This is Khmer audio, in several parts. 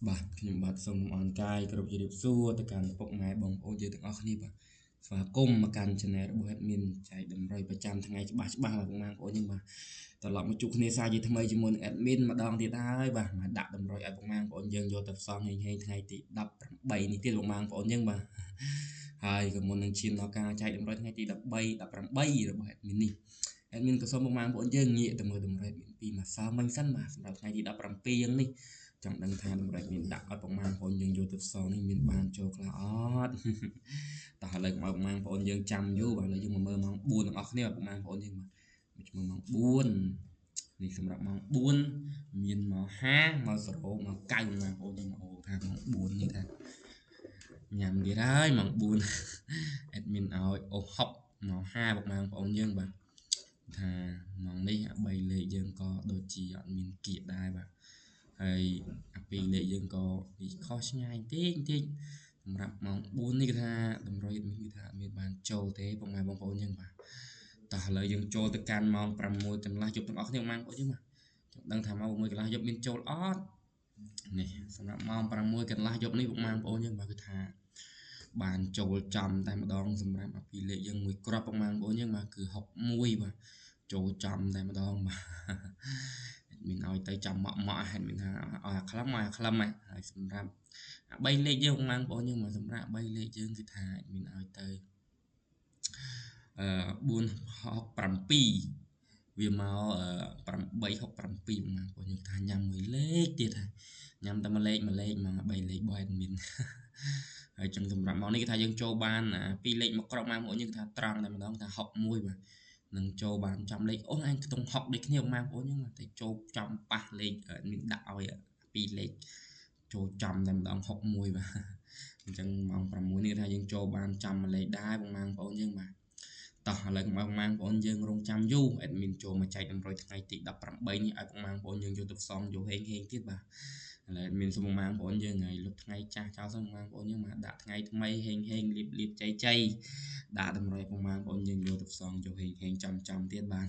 បាទខ្ញុំបាទសូមអរកាយគ្រប់ជម្រាបសួរទៅកាន់ពុកម៉ែបងប្អូនយើងទាំងអស់គ្នាបាទស្វាគមន៍មកកាន់ channel របស់ admin ចែកតម្រុយប្រចាំថ្ងៃច្បាស់បាទបងប្អូនយើងបាទត្រឡប់មកជួបគ្នាសារជាថ្មីជាមួយនឹង admin ម្ដងទៀតហើយបាទមកដាក់តម្រុយឲ្យបងប្អូនយើងយកទៅផ្សំហេងថ្ងៃទី18នេះទៀតបងប្អូនយើងបាទហើយក៏មុននឹងឈានដល់ការចែកតម្រុយថ្ងៃទី13 18របស់ admin នេះ admin ក៏សូមបងប្អូនយើងងាកទៅមើលតម្រុយពីម្សិលមិញសិនបាទសម្រាប់ថ្ងៃទី17យ៉ាងនេះចង់ដឹងថាតម្រុយមានដាក់ឲ្យបងប្អូនយើងយកទៅផ្សំនេះមានបានចូលខ្លះអត់តោះឥឡូវមកបងប្អូនយើងចាំយូរបាទឥឡូវយើងមកមើលម៉ោង4ទាំងអស់គ្នាបងប្អូនយើងបាទមើលម៉ោង4នេះសម្រាប់ម៉ោង4មានម៉ោង50ម៉ោង0ម៉ោង9បងប្អូនយើងអូថាម៉ោង4នេះថាញ៉ាំទៀតហើយម៉ោង4 admin ឲ្យអូហុកម៉ោង50បងប្អូនយើងបាទថាម៉ោងនេះ3លេខយើងក៏ដូចជាអត់មានគៀកដែរបាទហើយអាពីរលេខយើងក៏វាខុសឆ្ងាយតិចសម្រាប់ម៉ោង4នេះគឺថាតម្រុយមានគឺថាអត់មានបានចូលទេបងប្អូនយើងបាទតោះឥឡូវយើងចូលទៅកាន់ម៉ោង6កន្លះយប់ទាំងអស់គ្នាបងប្អូនយើងបាទចង់ដឹងថាម៉ោង6កន្លះយប់មានចូលអត់នេះសម្រាប់ម៉ោង6កន្លះយប់នេះបងប្អូនយើងបាទគឺថាបានចូលចំតែម្ដងសម្រាប់អាពីរលេខយើងមួយគ្រាប់បងប្អូនយើងបាទគឺ61បាទចូលចំតែម្ដងបាទមានឲ្យទៅចាំម៉ក់ហ្នឹងមានថាឲ្យអាខ្លឹមហើយសម្រាប់3លេខយើងបងប្អូនយើងមកសម្រាប់3លេខយើងគឺថាមានឲ្យទៅ467វាមក867បងប្អូនយើងថាញ៉ាំមួយលេខទៀតហើយញ៉ាំតែមួយលេខមក3លេខរបស់ admin ហើយចឹងសម្រាប់មកនេះគឺថាយើងចូលបាន2លេខមកក្រុមបងប្អូនយើងថាត្រង់តែម្ដងថា61បាទនឹងចូលបានចំលេខអូនឯងខ្ទង់60ដូចគ្នាបងប្អូនយើងតែចូលចំប៉ះលេខមានដាក់ឲ្យ2លេខចូលចំតែម្ដង61បាទអញ្ចឹងម៉ោង6នេះថាយើងចូលបានចំមួយលេខដែរបងប្អូនយើងបាទតោះឥឡូវបងប្អូនយើងរងចាំយូរ admin ចូលមកចែកតម្រុយថ្ងៃទី18នេះឲ្យបងប្អូនយើងយកទៅផ្សំយកហេងទៀតបាទឥឡូវមានសុំបងប្អូនយើងហើយលុបថ្ងៃចាស់ចោលសិនបងប្អូនយើងមកដាក់ថ្ងៃថ្មីហេងលៀបចៃដាក់តម្រុយបងប្អូនយើងយកទៅផ្សំយកហេងចំទៀតបាទ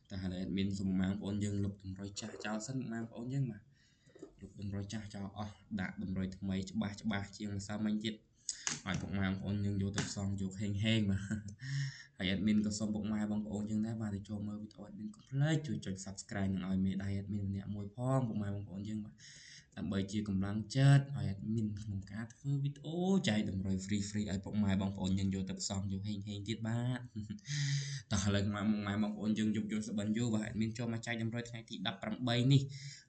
តែឥឡូវ admin សុំបងប្អូនយើងលុបតម្រុយចាស់ចោលសិនបងប្អូនយើងបាទលុបតម្រុយចាស់ចោលអស់ដាក់តម្រុយថ្មីច្បាស់ជាងម្សិលមិញទៀតឲ្យពុកម៉ែបងប្អូនយើងយកទៅផ្សំយកហេងបាទហើយ admin ក៏សូមពុកម៉ែបងប្អូនយើងដែរបាទចូលមើលវីដេអូ admin កុំភ្លេចជួយចុច subscribe និងឲ្យមេដៃ admin ម្នាក់មួយផងពុកម៉ែបងប្អូនយើងបាទដើម្បីជាកម្លាំងចិត្តឲ្យ admin ក្នុងការធ្វើវីដេអូចែកតម្រុយ free ឲ្យពុកម៉ែបងប្អូនយើងយកទៅផ្សំយកហេងទៀតបាទតោះឥឡូវមកម៉ែបងប្អូនយើងយប់ស្បិនយូរបាទ admin ចូលមកចែកតម្រុយថ្ងៃទី18នេះ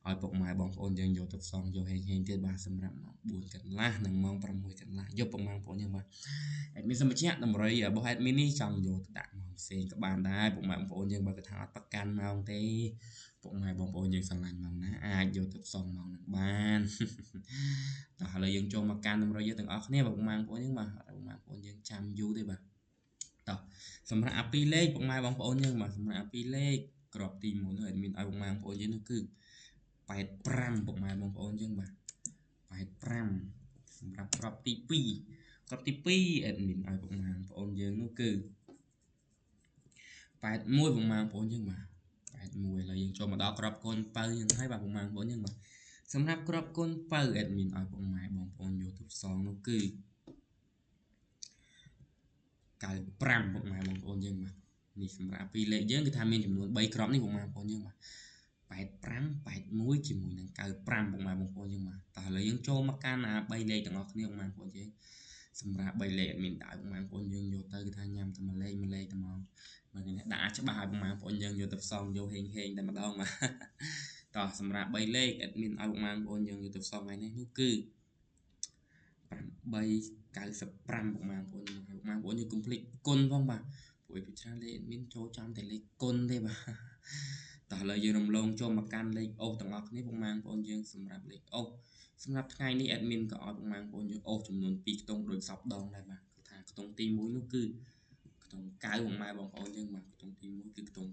ឲ្យពុកម៉ែបងប្អូនយើងយកទៅផ្សំយកហេងទៀតបាទសម្រាប់ម៉ោង4កន្លះនិងម៉ោង6កន្លះយប់បងប្អូនយើងបាទ admin សូមបញ្ជាក់តម្រុយរបស់ admin នេះចង់យកទៅដាក់ម៉ោងផ្សេងក៏បានដែរពុកម៉ែបងប្អូនយើងបើគាត់ថាអត់ប្រកាន់ម៉ោងទេពុកម៉ែបងប្អូនយើងស្រឡាញ់ម៉ោងណាអាចយកទៅផ្សំម៉ោងនឹងបានតោះឥឡូវយើងចូលមកកាន់តម្រុយយើងទាំងអស់គ្នាបងប្អូនយើងបាទបងប្អូនយើងចាំយូរទេបាទតោះសម្រាប់អាពីរលេខពុកម៉ែបងប្អូនយើងបាទសម្រាប់អាពីរលេខក្របទី1នោះ admin ឲ្យបងប្អូនយើងនោះគឺ85ពុកម៉ែបងប្អូនយើងបាទ85សម្រាប់ក្របទី2admin ឲ្យពុកម៉ែបងប្អូនយើងនោះគឺ81បងប្អូនយើងបាទ81ឥឡូវយើងចូលមកដល់ក្របកូនបើយើងហើយបាទបងប្អូនយើងបាទសម្រាប់ក្របកូនបើ admin ឲ្យពុកម៉ែបងប្អូនយកទៅផ្សំនោះគឺ95ពុកម៉ែបងប្អូនយើងបាទនេះសម្រាប់ពីរលេខយើងគឺថាមានចំនួន3គ្រាប់នេះបងប្អូនយើងបាទ85 81ជាមួយនឹង95ពុកម៉ែបងប្អូនយើងបាទតោះឥឡូវយើងចូលមកកាន់3លេខទាំងអស់គ្នាបងប្អូនយើងសម្រាប់3លេខ admin ដាក់បងប្អូនយើងយកទៅគឺថាញ៉ាំតែមួយលេខតែមកមើលនេះដាក់ច្បាស់ឲ្យបងប្អូនយើងយកទៅផ្សំយកហេងតែម្ដងបាទតោះសម្រាប់3លេខ admin ឲ្យបងប្អូនយើងយកទៅផ្សំថ្ងៃនេះនោះគឺ895បងប្អូនយើងកុំភ្លេចគុណផងបាទព្រោះពីច្រើនលេខ admin ចូលចាំតែលេខគុណទេបាទតោះឥឡូវយើងរំលងចូលមកកាន់លេខអូសទាំងអស់គ្នាបងប្អូនយើងសម្រាប់លេខអូសសម្រាប់ថ្ងៃនេះ admin ក៏ឲ្យបងប្អូនយើងអូសចំនួន2ខ្ទង់ដូចសពដងដែរបាទគឺថាខ្ទង់ទី1នោះគឺខ្ទង់9បងប្អូនយើងបាទខ្ទង់ទី1គឺខ្ទង់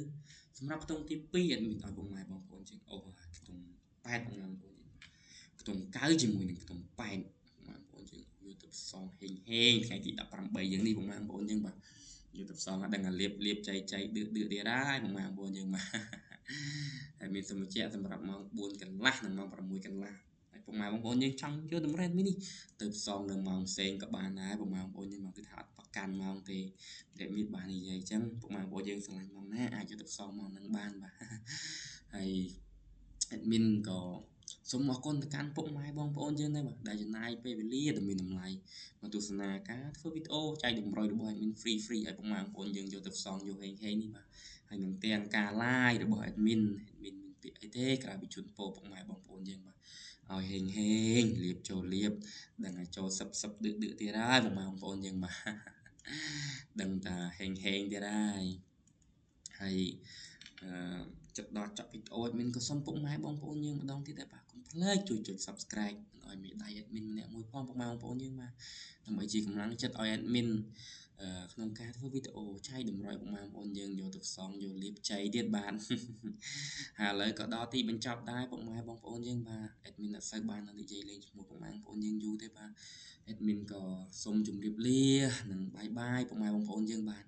9សម្រាប់ខ្ទង់ទី2 admin ឲ្យបងប្អូនយើងអូសខ្ទង់8បងប្អូនយើងខ្ទង់9ជាមួយនឹងខ្ទង់8បងប្អូនយើងយកទៅផ្សំហេងថ្ងៃទី18យើងនេះបងប្អូនយើងបាទយកទៅផ្សំដឹងថាលៀបចៃដឺទៀតហើយបងប្អូនយើងបាទហើយមានសម្ភារៈសម្រាប់ម៉ោង4កន្លះនិងម៉ោង6កន្លះ ពុកម៉ែបងប្អូនយើងចង់យកតម្រេតមីនេះទៅផ្សងនៅម៉ោងផ្សេងក៏បានដែរពុកម៉ែបងប្អូនយើងមកគឺថាអត់ប្រកាន់ម៉ោងទេដែលមានបាននិយាយអញ្ចឹងពុកម៉ែបងប្អូនយើងស្រឡាញ់ម៉ោងណាអាចយកទៅផ្សងម៉ោងហ្នឹងបានបាទហើយ admin ក៏សូមអរគុណទៅកាន់ពុកម៉ែបងប្អូនយើងដែរបាទដែលចំណាយពេលវេលាដ៏មានតម្លៃមកទស្សនាការធ្វើវីដេអូចែកតម្រុយរបស់ admin free ឲ្យពុកម៉ែបងប្អូនយើងយកទៅផ្សងយកហេងនេះបាទហើយនឹងទាំងការ live របស់ admin មានពាក្យអីទេក្រៅពីជូនពរពុកម៉ែបងប្អូនយើងបាទឲ្យហេងលៀបចូលលៀបដឹងឲ្យចូលសឹបឌឺទៀតហើយពុកម៉ែបងប្អូនយើងបាទដឹងថាហេងទៀតហើយចិត្តដល់ចប់វីដេអូ admin ក៏សូមពុកម៉ែបងប្អូនយើងម្ដងទៀតដែរបាទកុំភ្លេចជួយចុច subscribe ឲ្យមេដៃ admin ម្នាក់មួយផងពុកម៉ែបងប្អូនយើងបាទដើម្បីជាកម្លាំងចិត្តឲ្យ admin ក្នុងការធ្វើវីដេអូចែកតម្រុយពុកម៉ែបងប្អូនយើងយកទៅផ្សងយកលាបជ័យទៀតបាទហើយឥឡូវក៏ដល់ទីបញ្ចប់ដែរពុកម៉ែបងប្អូនយើងបាទ admin អត់សូវបាននិយាយលេងជាមួយពុកម៉ែបងប្អូនយើងយូរទេបាទ admin ក៏សូមជម្រាបលានិងបាយពុកម៉ែបងប្អូនយើងបាទ